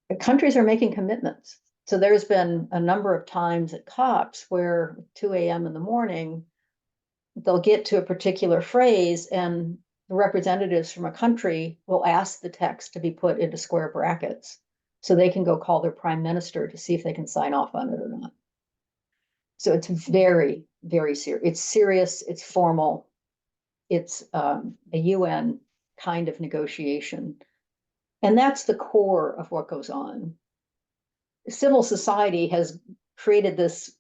The countries are making commitments. So there's been a number of times at COPs where 2 a.m. in the morning, they'll get to a particular phrase and the representatives from a country will ask the text to be put into square brackets so they can go call their prime minister to see if they can sign off on it or not. So it's very, very serious. It's serious, it's formal, it's a UN kind of negotiation. And that's the core of what goes on. Civil society has created this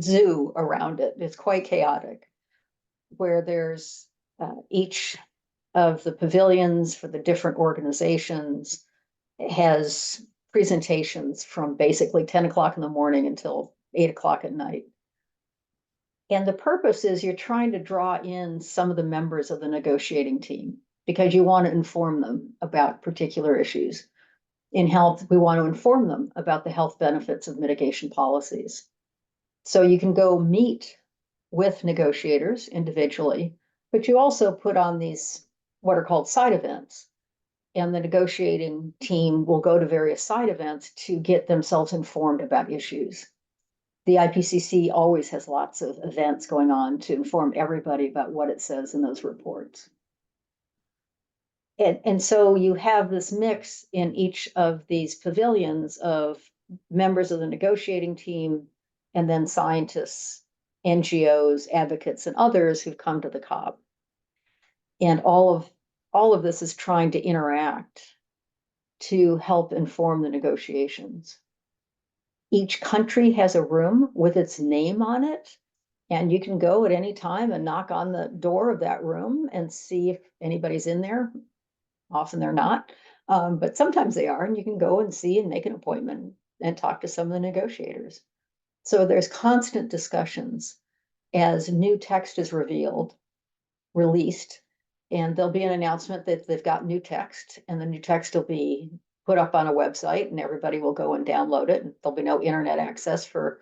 zoo around it. It's quite chaotic, where there's each of the pavilions for the different organizations has presentations from basically 10 o'clock in the morning until 8 o'clock at night. And the purpose is you're trying to draw in some of the members of the negotiating team because you want to inform them about particular issues. In health, we want to inform them about the health benefits of mitigation policies. So you can go meet with negotiators individually, but you also put on these what are called side events. And the negotiating team will go to various side events to get themselves informed about issues. The IPCC always has lots of events going on to inform everybody about what it says in those reports. And so you have this mix in each of these pavilions of members of the negotiating team and then scientists, NGOs, advocates, and others who've come to the COP. And all of this is trying to interact to help inform the negotiations. Each country has a room with its name on it, and you can go at any time and knock on the door of that room and see if anybody's in there. Often they're not, but sometimes they are, and you can go and see and make an appointment and talk to some of the negotiators. So there's constant discussions as new text is released, and there'll be an announcement that they've got new text, and the new text will be put up on a website, and everybody will go and download it. And there'll be no internet access for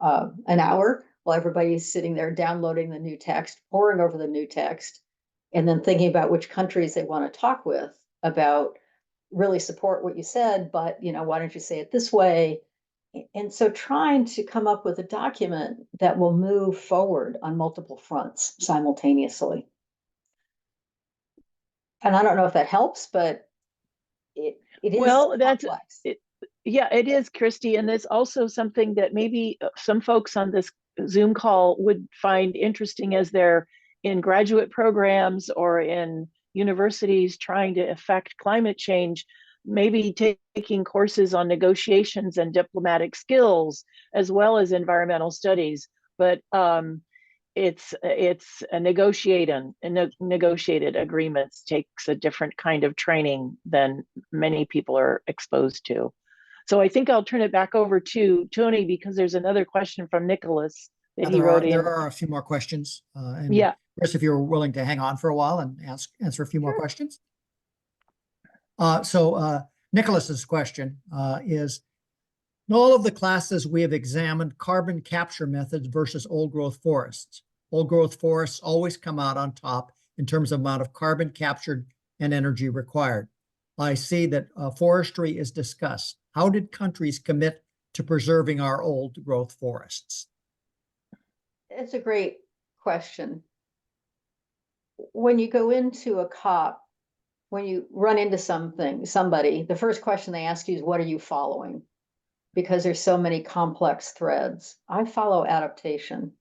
an hour while everybody's sitting there downloading the new text, poring over the new text, and then thinking about which countries they want to talk with about really support what you said, but why don't you say it this way? And so trying to come up with a document that will move forward on multiple fronts simultaneously. And I don't know if that helps, but it is Well, complex. Yeah, it is, Kristie. And there's also something that maybe some folks on this Zoom call would find interesting as they're in graduate programs or in universities trying to affect climate change, maybe taking courses on negotiations and diplomatic skills, as well as environmental studies. But it's a negotiated agreements takes a different kind of training than many people are exposed to. So I think I'll turn it back over to Tony because there's another question from Nicholas that he wrote in. There are a few more questions. And Yeah. Chris, if you're willing to hang on for a while and answer a few more questions. Nicholas's question is, in all of the classes we have examined carbon capture methods versus old growth forests. Old growth forests always come out on top in terms of amount of carbon captured and energy required. I see that forestry is discussed. How did countries commit to preserving our old growth forests? It's a great question. When you go into a COP, when you run into somebody, the first question they ask you is, what are you following? Because there's so many complex threads. I follow adaptation.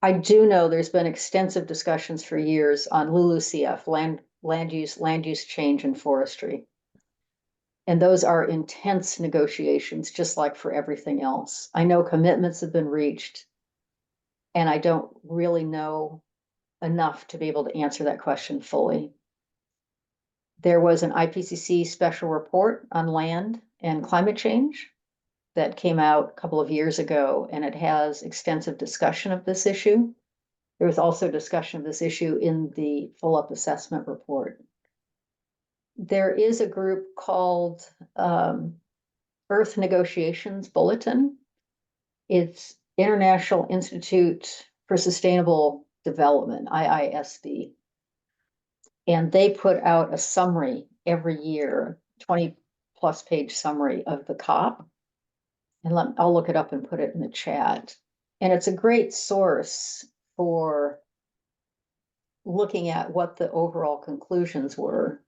I do know there's been extensive discussions for years on LULUCF, land use change and forestry. And those are intense negotiations, just like for everything else. I know commitments have been reached, and I don't really know enough to be able to answer that question fully. There was an IPCC special report on land and climate change that came out a couple of years ago, and it has extensive discussion of this issue. There was also discussion of this issue in the full-up assessment report. There is a group called Earth Negotiations Bulletin. It's International Institute for Sustainable Development, IISD. And they put out a summary every year, 20+ page summary of the COP. And I'll look it up and put it in the chat. And it's a great source for looking at what the overall conclusions were.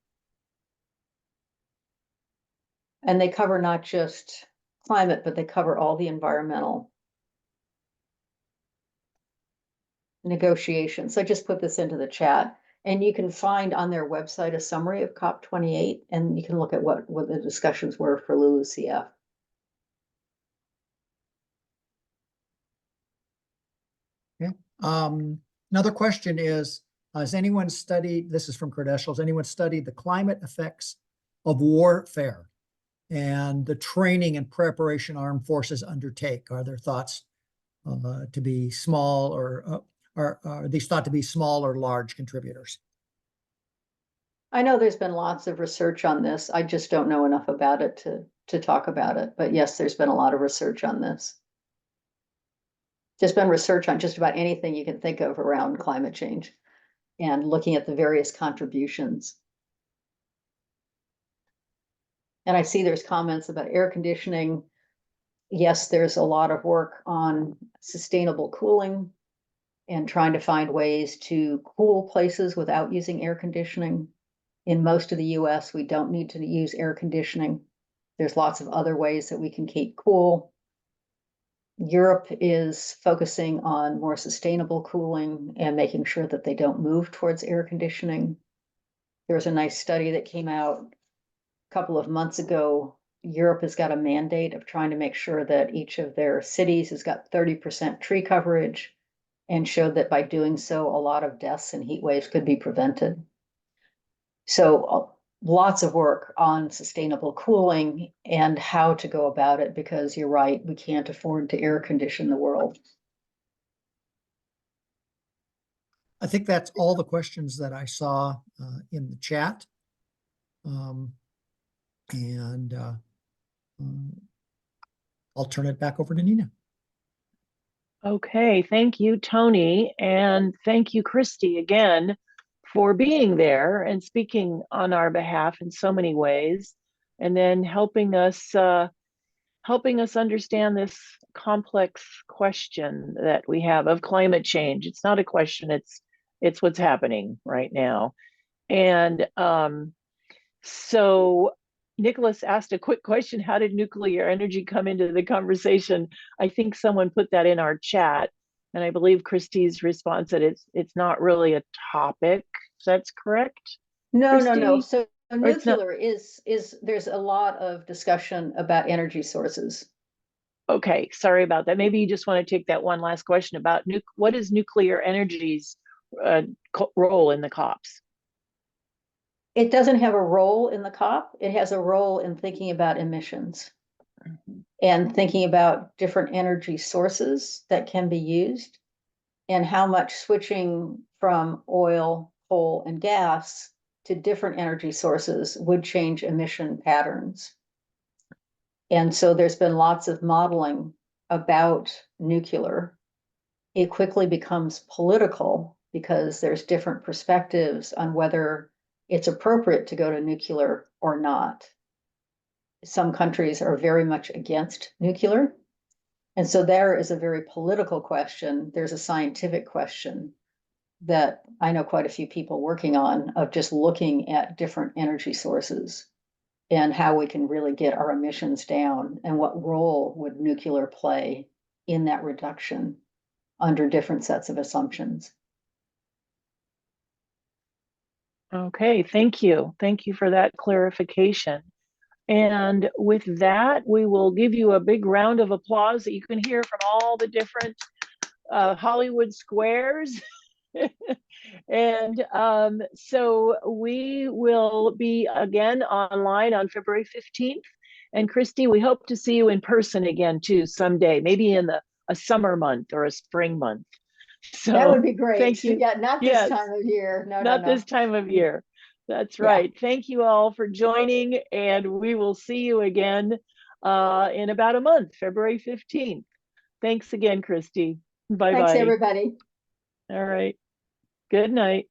And they cover not just climate, but they cover all the environmental negotiations. So I just put this into the chat. And you can find on their website a summary of COP28, and you can look at what the discussions were for LULUCF. Okay. Another question is, has anyone studied, this is from Credentials, anyone studied the climate effects of warfare and the training and preparation armed forces undertake? Are there thoughts to be small, or are these thought to be small or large contributors? I know there's been lots of research on this. I just don't know enough about it to talk about it. But yes, there's been a lot of research on this. There's been research on just about anything you can think of around climate change and looking at the various contributions. And I see there's comments about air conditioning. Yes, there's a lot of work on sustainable cooling and trying to find ways to cool places without using air conditioning. In most of the US, we don't need to use air conditioning. There's lots of other ways that we can keep cool. Europe is focusing on more sustainable cooling and making sure that they don't move towards air conditioning. There was a nice study that came out a couple of months ago. Europe has got a mandate of trying to make sure that each of their cities has got 30% tree coverage, and showed that by doing so, a lot of deaths and heat waves could be prevented. So lots of work on sustainable cooling and how to go about it, because you're right, we can't afford to air condition the world. I think that's all the questions that I saw in the chat. I'll turn it back over to Nina. Okay, thank you, Tony, and thank you, Kristie, again, for being there and speaking on our behalf in so many ways, and then helping us understand this complex question that we have of climate change. It's not a question; it's what's happening right now. And so Nicholas asked a quick question: how did nuclear energy come into the conversation? I think someone put that in our chat, and I believe Kristie's response that it's not really a topic. That's correct? No, no, no. Kristie? So Or it's not- nuclear is there's a lot of discussion about energy sources. Okay, sorry about that. Maybe you just want to take that one last question about what is nuclear energy's role in the COPs? It doesn't have a role in the COP. It has a role in thinking about emissions and thinking about different energy sources that can be used, and how much switching from oil, coal, and gas to different energy sources would change emission patterns. And so there's been lots of modeling about nuclear. It quickly becomes political because there's different perspectives on whether it's appropriate to go to nuclear or not. Some countries are very much against nuclear. And so there is a very political question. There's a scientific question that I know quite a few people working on, of just looking at different energy sources and how we can really get our emissions down, and what role would nuclear play in that reduction under different sets of assumptions. Okay, thank you. Thank you for that clarification. And with that, we will give you a big round of applause that you can hear from all the different Hollywood squares. And so we will be again online on February 15th. And Kristie, we hope to see you in person again too someday, maybe in a summer month or a spring month. So that would be great. Thank you. Yeah, not this Yes. time of year. No, Not no, no. this time of year. That's Yeah. right. Thank you all for joining, and we will see you again in about a month, February 15th. Thanks again, Kristie. Bye-bye. Thanks, everybody. All right. Good night.